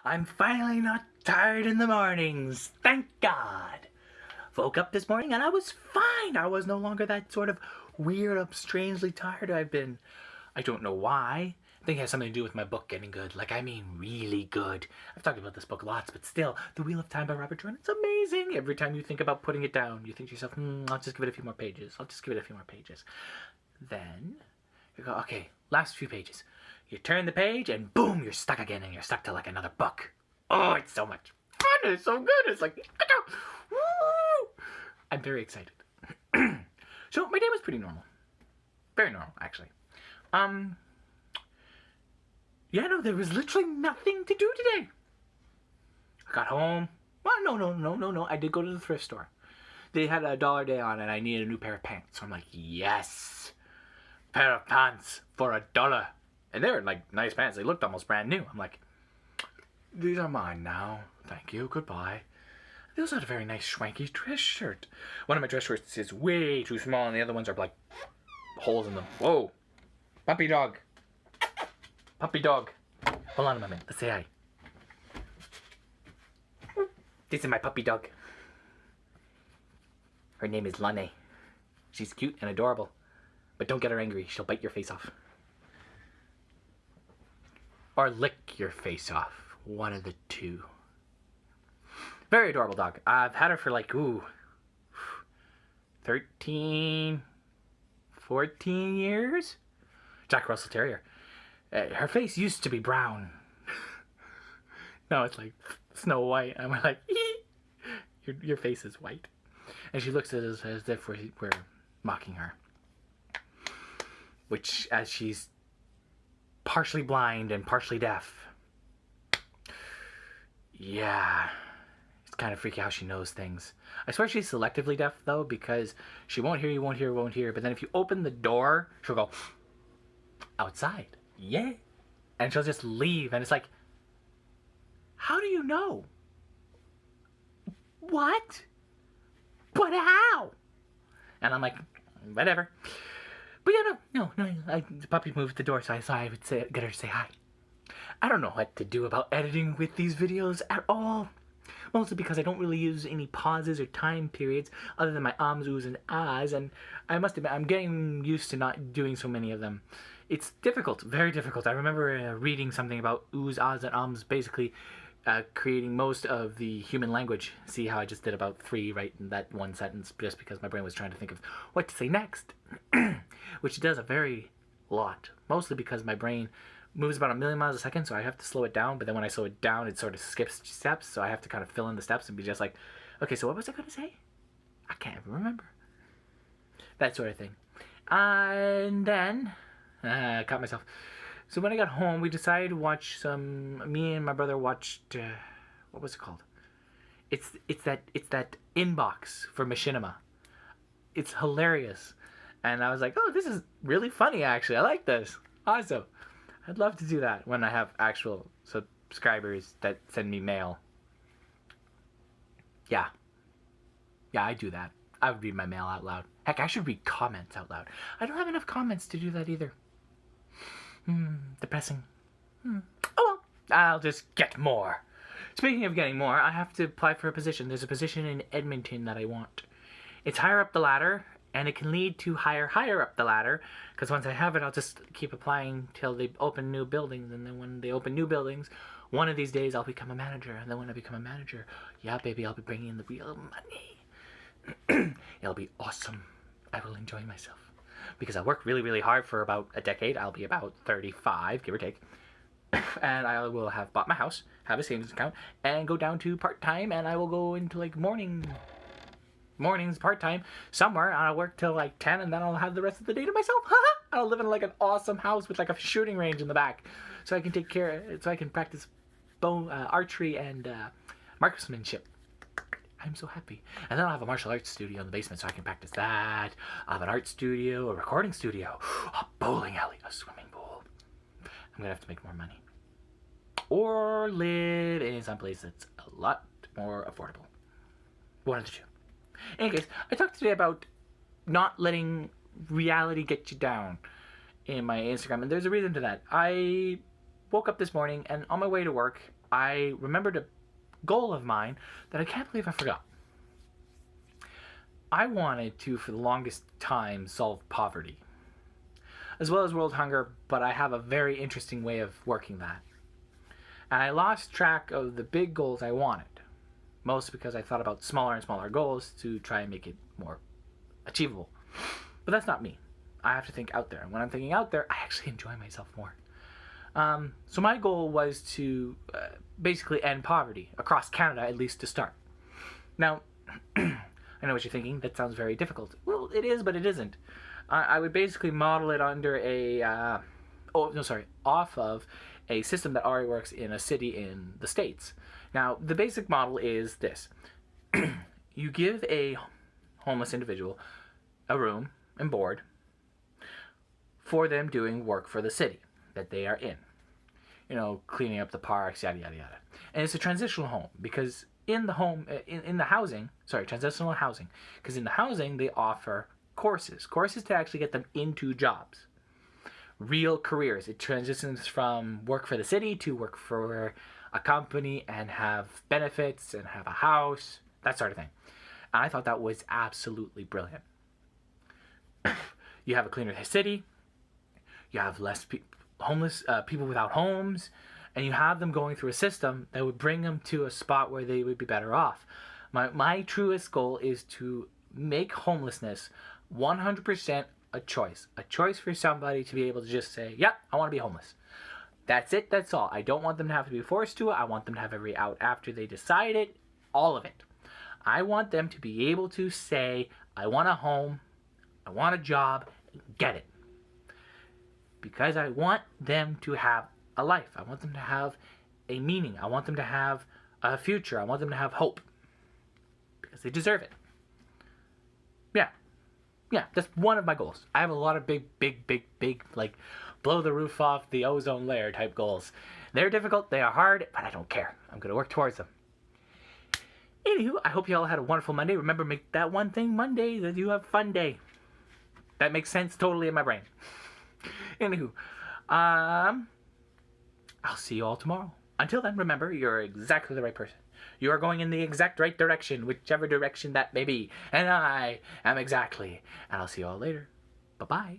I'm finally not tired in the mornings. Thank God. Woke up this morning and I was fine. I was no longer that sort of weird, strangely tired I've been. I don't know why. I think it has something to do with my book getting good. Like, I mean, really good. I've talked about this book lots, but still, The Wheel of Time by Robert Jordan, it's amazing. Every time you think about putting it down, you think to yourself, I'll just give it a few more pages. Then, you go, okay, last few pages. You turn the page and boom, you're stuck again and you're stuck to like another book. Oh, it's so much fun. It's so good. It's like, woo! I'm very excited. So my day was pretty normal. Very normal, actually. Yeah, no, there was literally nothing to do today. I got home. Well, no. I did go to the thrift store. They had a $1 day on and I needed a new pair of pants. So I'm like, yes, pair of pants for $1. And they were like nice pants. They looked almost brand new. I'm like, these are mine now. Thank you. Goodbye. They also had a very nice schwanky dress shirt. One of my dress shirts is way too small and the other ones are like holes in them. Whoa. Puppy dog. Puppy dog. Hold on a moment. Let's say hi. This is my puppy dog. Her name is Lane. She's cute and adorable. But don't get her angry. She'll bite your face off. Or lick your face off. One of the two. Very adorable dog. I've had her for like, 13, 14 years? Jack Russell Terrier. Her face used to be brown. Now it's like Snow White. I'm like, your face is white. And she looks at us as if we're mocking her. Which, as she's partially blind and partially deaf. Yeah. It's kind of freaky how she knows things. I swear she's selectively deaf, though, because she won't hear, won't hear. But then if you open the door, she'll go, outside. Yeah. And she'll just leave. And it's like, how do you know? What? But how? And I'm like, whatever. But yeah, no. The puppy moved the door, so I thought I would get her to say hi. I don't know what to do about editing with these videos at all. Mostly because I don't really use any pauses or time periods other than my ums, oohs, and ahs. And I must admit, I'm getting used to not doing so many of them. It's difficult, very difficult. I remember reading something about oohs, ahs, and ums, basically creating most of the human language. See how I just did about 3 right in that one sentence just because my brain was trying to think of what to say next. Which does a very lot. Mostly because my brain moves about 1,000,000 miles a second, so I have to slow it down. But then when I slow it down, it sort of skips steps, so I have to kind of fill in the steps and be just like, okay, so what was I going to say? I can't even remember. That sort of thing. And then I caught myself. So when I got home, we decided to watch me and my brother watched, what was it called? It's that inbox for Machinima. It's hilarious. And I was like, oh, this is really funny, actually. I like this. Awesome. I'd love to do that when I have actual subscribers that send me mail. Yeah, I do that. I would read my mail out loud. Heck, I should read comments out loud. I don't have enough comments to do that either. Depressing. Oh well, I'll just get more. Speaking of getting more, I have to apply for a position. There's a position in Edmonton that I want. It's higher up the ladder, and it can lead to higher up the ladder, because once I have it, I'll just keep applying till they open new buildings, and then when they open new buildings, one of these days I'll become a manager, and then when I become a manager, yeah, baby, I'll be bringing in the real money. It'll be awesome. I will enjoy myself. Because I worked really, really hard for about a decade. I'll be about 35, give or take. And I will have bought my house, have a savings account, and go down to part-time, and I will go into like mornings part-time somewhere, and I'll work till like 10, and then I'll have the rest of the day to myself. I'll live in like an awesome house with like a shooting range in the back, so I can practice archery and marksmanship. I'm so happy. And then I'll have a martial arts studio in the basement so I can practice that. I'll have an art studio, a recording studio, a bowling alley, a swimming pool. I'm gonna have to make more money, or live in some place that's a lot more affordable. One of the two. Anyways, I talked today about not letting reality get you down in my Instagram, and there's a reason to that. I woke up this morning, and on my way to work, I remembered a goal of mine that I can't believe I forgot. I wanted to, for the longest time, solve poverty, as well as world hunger, but I have a very interesting way of working that. And I lost track of the big goals I wanted, mostly because I thought about smaller and smaller goals to try and make it more achievable. But that's not me. I have to think out there. And when I'm thinking out there, I actually enjoy myself more. So my goal was to basically end poverty across Canada, at least to start. Now, I know what you're thinking. That sounds very difficult. Well, it is, but it isn't. I would basically model it under off of a system that already works in a city in the States. Now, the basic model is this. You give a homeless individual a room and board for them doing work for the city that they are in. You know, cleaning up the parks, yada, yada, yada. And it's a transitional home because in the transitional housing, because in the housing they offer courses to actually get them into jobs, real careers. It transitions from work for the city to work for a company and have benefits and have a house, that sort of thing. And I thought that was absolutely brilliant. You have a cleaner city, you have less homeless people without homes, and you have them going through a system that would bring them to a spot where they would be better off. My truest goal is to make homelessness 100% a choice for somebody to be able to just say, yeah, I want to be homeless. That's it, that's all. I don't want them to have to be forced to it. I want them to have every out after they decide it, all of it. I want them to be able to say, I want a home, I want a job, get it. Because I want them to have a life. I want them to have a meaning. I want them to have a future. I want them to have hope. Because they deserve it. Yeah, that's one of my goals. I have a lot of big, like, blow the roof off the ozone layer type goals. They're difficult, they are hard, but I don't care. I'm going to work towards them. Anywho, I hope you all had a wonderful Monday. Remember, make that one thing Monday that you have fun day. That makes sense totally in my brain. Anywho, I'll see you all tomorrow. Until then, remember, you're exactly the right person. You are going in the exact right direction, whichever direction that may be. And I am exactly. And I'll see you all later. Bye-bye.